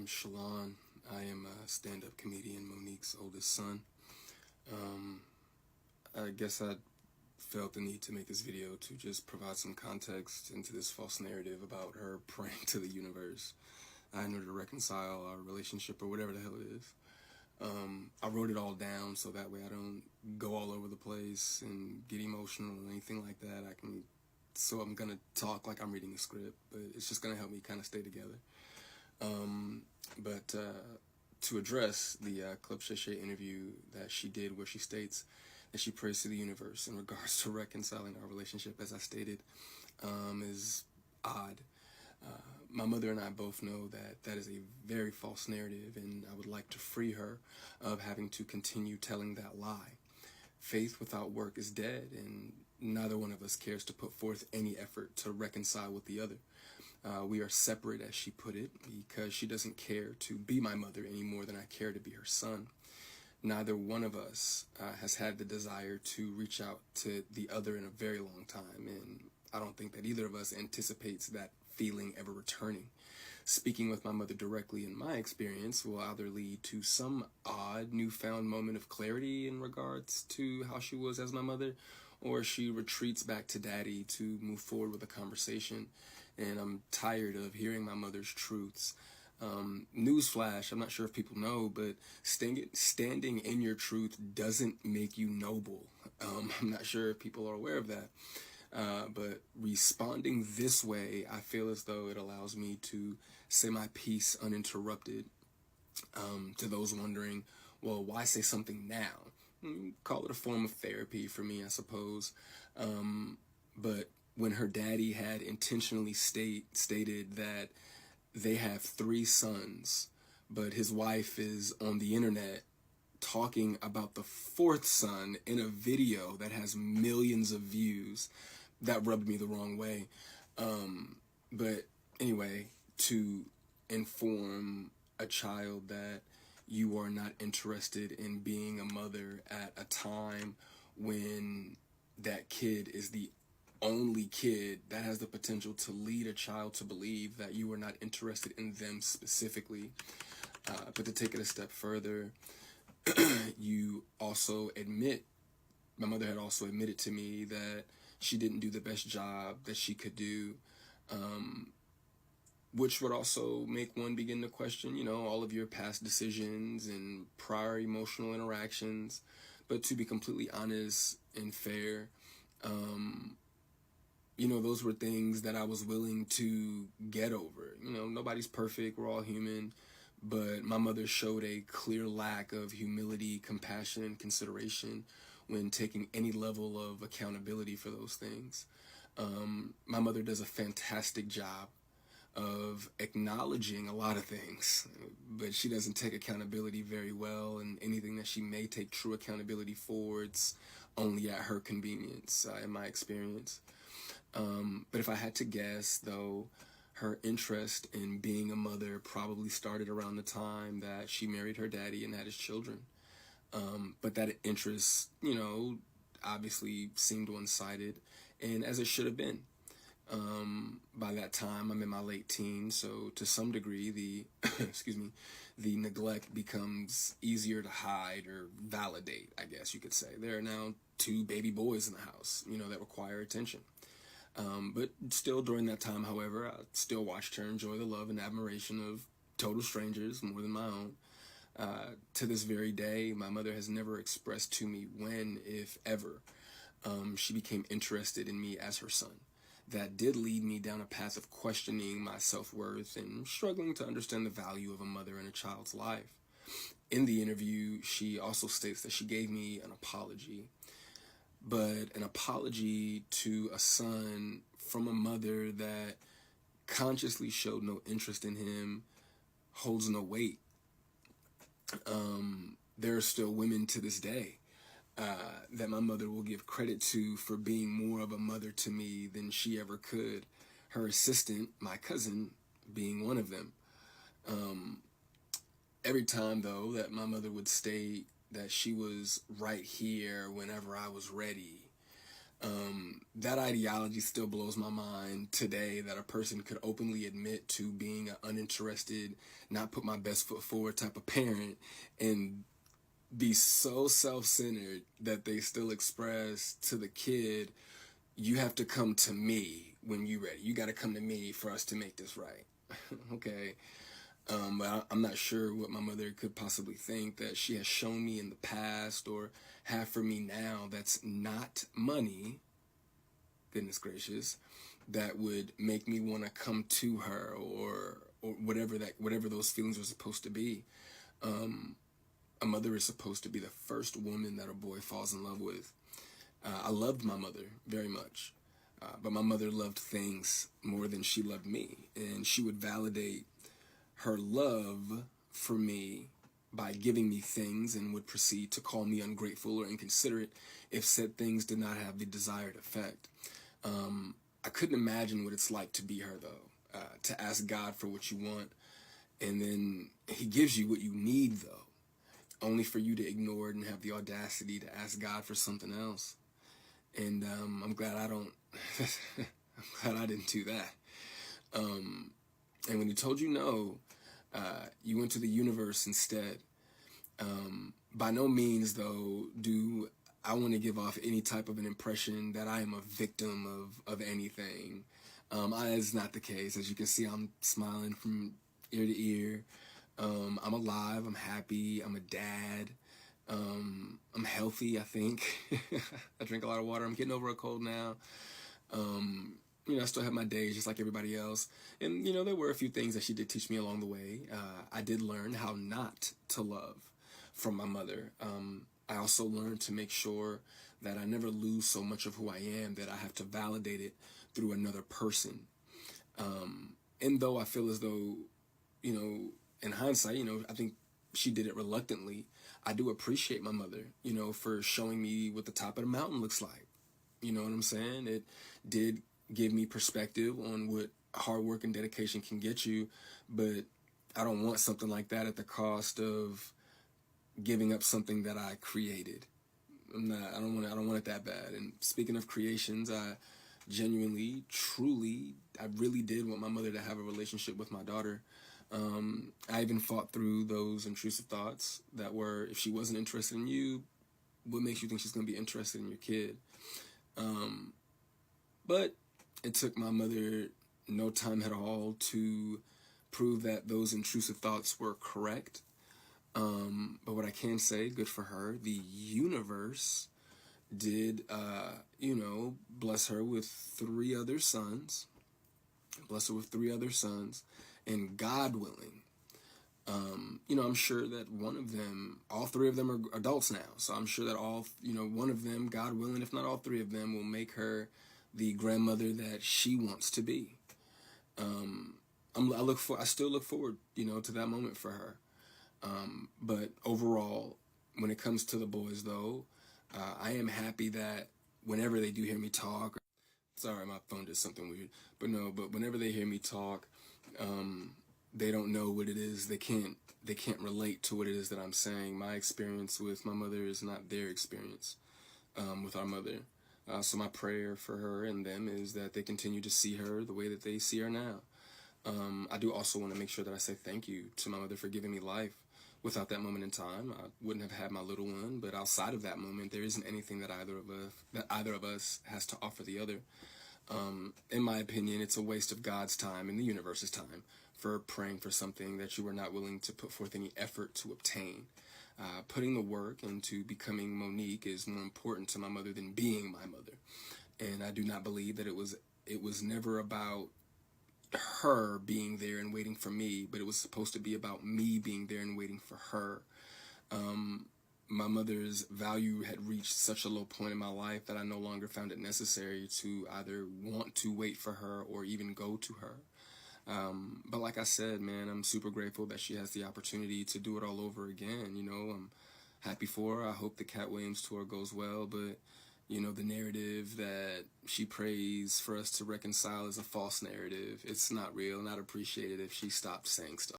am Shalon. I am a stand-up comedian, Monique's oldest son. Um, I guess I felt the need to make this video to just provide some context into this false narrative about her praying to the universe in order to reconcile our relationship or whatever the hell it is. I wrote it all down so that way I don't go all over the place and get emotional or anything like that. So I'm gonna talk like I'm reading a script, but it's just gonna help me kind of stay together. But to address the Club Shay Shay interview that she did, where she states that she prays to the universe in regards to reconciling our relationship, as I stated, is odd. My mother and I both know that that is a very false narrative, and I would like to free her of having to continue telling that lie. Faith without work is dead, and neither one of us cares to put forth any effort to reconcile with the other. We are separate, as she put it, because she doesn't care to be my mother any more than I care to be her son. Neither one of us has had the desire to reach out to the other in a very long time, and I don't think that either of us anticipates that feeling ever returning. Speaking with my mother directly, in my experience, will either lead to some odd newfound moment of clarity in regards to how she was as my mother, or she retreats back to daddy to move forward with a conversation. And I'm tired of hearing my mother's truths. Newsflash, I'm not sure if people know, but standing in your truth doesn't make you noble. I'm not sure if people are aware of that. But responding this way, I feel as though it allows me to say my piece uninterrupted. To those wondering, well, why say something now? Call it a form of therapy for me, I suppose. But when her daddy had intentionally stated that they have 3 sons, but his wife is on the internet talking about the 4th son in a video that has millions of views, that rubbed me the wrong way. But anyway, to inform a child that you are not interested in being a mother at a time when that kid is the only kid, that has the potential to lead a child to believe that you are not interested in them specifically. But to take it a step further, you also admit, my mother had also admitted to me that she didn't do the best job that she could do, which would also make one begin to question, all of your past decisions and prior emotional interactions. But to be completely honest and fair, those were things that I was willing to get over. Nobody's perfect, we're all human, but my mother showed a clear lack of humility, compassion, and consideration when taking any level of accountability for those things. My mother does a fantastic job of acknowledging a lot of things, but she doesn't take accountability very well, and anything that she may take true accountability for, it's only at her convenience, in my experience. But if I had to guess, though, her interest in being a mother probably started around the time that she married her daddy and had his children. But that interest, obviously seemed one-sided, and as it should have been. By that time, I'm in my late teens, so to some degree, the the neglect becomes easier to hide or validate, I guess you could say. There are now 2 baby boys in the house, that require attention. But still, during that time, however, I still watched her enjoy the love and admiration of total strangers more than my own. To this very day, my mother has never expressed to me when, if ever, she became interested in me as her son. That did lead me down a path of questioning my self-worth and struggling to understand the value of a mother in a child's life. In the interview, she also states that she gave me an apology, but an apology to a son from a mother that consciously showed no interest in him holds no weight. There are still women to this day that my mother will give credit to for being more of a mother to me than she ever could. Her assistant, my cousin, being one of them. Every time, though, that my mother would state that she was right here whenever I was ready, That ideology still blows my mind today, that a person could openly admit to being an uninterested, not put my best foot forward type of parent, and be so self-centered that they still express to the kid, you have to come to me when you're ready. You got to come to me for us to make this right. Okay. But I'm not sure what my mother could possibly think that she has shown me in the past or have for me now that's not money, goodness gracious, that would make me want to come to her, or whatever those feelings are supposed to be. A mother is supposed to be the first woman that a boy falls in love with. I loved my mother very much, but my mother loved things more than she loved me, and she would validate her love for me by giving me things, and would proceed to call me ungrateful or inconsiderate if said things did not have the desired effect. I couldn't imagine what it's like to be her, though, to ask God for what you want, and then he gives you what you need, though, only for you to ignore it and have the audacity to ask God for something else. And I'm glad I don't. I'm glad I didn't do that. And when he told you no, you went to the universe instead. By no means, though, do I want to give off any type of an impression that I am a victim of anything. It's not the case. As you can see, I'm smiling from ear to ear. I'm alive. I'm happy. I'm a dad. I'm healthy, I think. I drink a lot of water. I'm getting over a cold now. I still have my days just like everybody else. And, there were a few things that she did teach me along the way. I did learn how not to love from my mother. I also learned to make sure that I never lose so much of who I am that I have to validate it through another person. And though I feel as though, in hindsight, I think she did it reluctantly, I do appreciate my mother, for showing me what the top of the mountain looks like. You know what I'm saying? It did give me perspective on what hard work and dedication can get you, but I don't want something like that at the cost of giving up something that I created. I don't want it that bad. And speaking of creations, I genuinely, truly, I really did want my mother to have a relationship with my daughter. I even fought through those intrusive thoughts that were, if she wasn't interested in you, what makes you think she's going to be interested in your kid? But it took my mother no time at all to prove that those intrusive thoughts were correct. But what I can say, good for her, the universe did, bless her with three other sons. And God willing, I'm sure that all three of them are adults now. So I'm sure that one of them, God willing, if not all three of them, will make her the grandmother that she wants to be. I still look forward, to that moment for her. But overall, when it comes to the boys, though, I am happy that whenever they do hear me talk, sorry, my phone did something weird, but whenever they hear me talk, they don't know what it is. They can't relate to what it is that I'm saying. My experience with my mother is not their experience, with our mother. So my prayer for her and them is that they continue to see her the way that they see her now. I do also want to make sure that I say thank you to my mother for giving me life. Without that moment in time, I wouldn't have had my little one. But outside of that moment, there isn't anything that either of us has to offer the other. In my opinion, it's a waste of God's time and the universe's time for praying for something that you were not willing to put forth any effort to obtain. Putting the work into becoming Monique is more important to my mother than being my mother. And I do not believe that it was never about her being there and waiting for me, but it was supposed to be about me being there and waiting for her. My mother's value had reached such a low point in my life that I no longer found it necessary to either want to wait for her or even go to her. But like I said, man, I'm super grateful that she has the opportunity to do it all over again. I'm happy for her. I hope the Cat Williams tour goes well, but the narrative that she prays for us to reconcile is a false narrative. It's not real, and I'd appreciate it if she stopped saying stuff.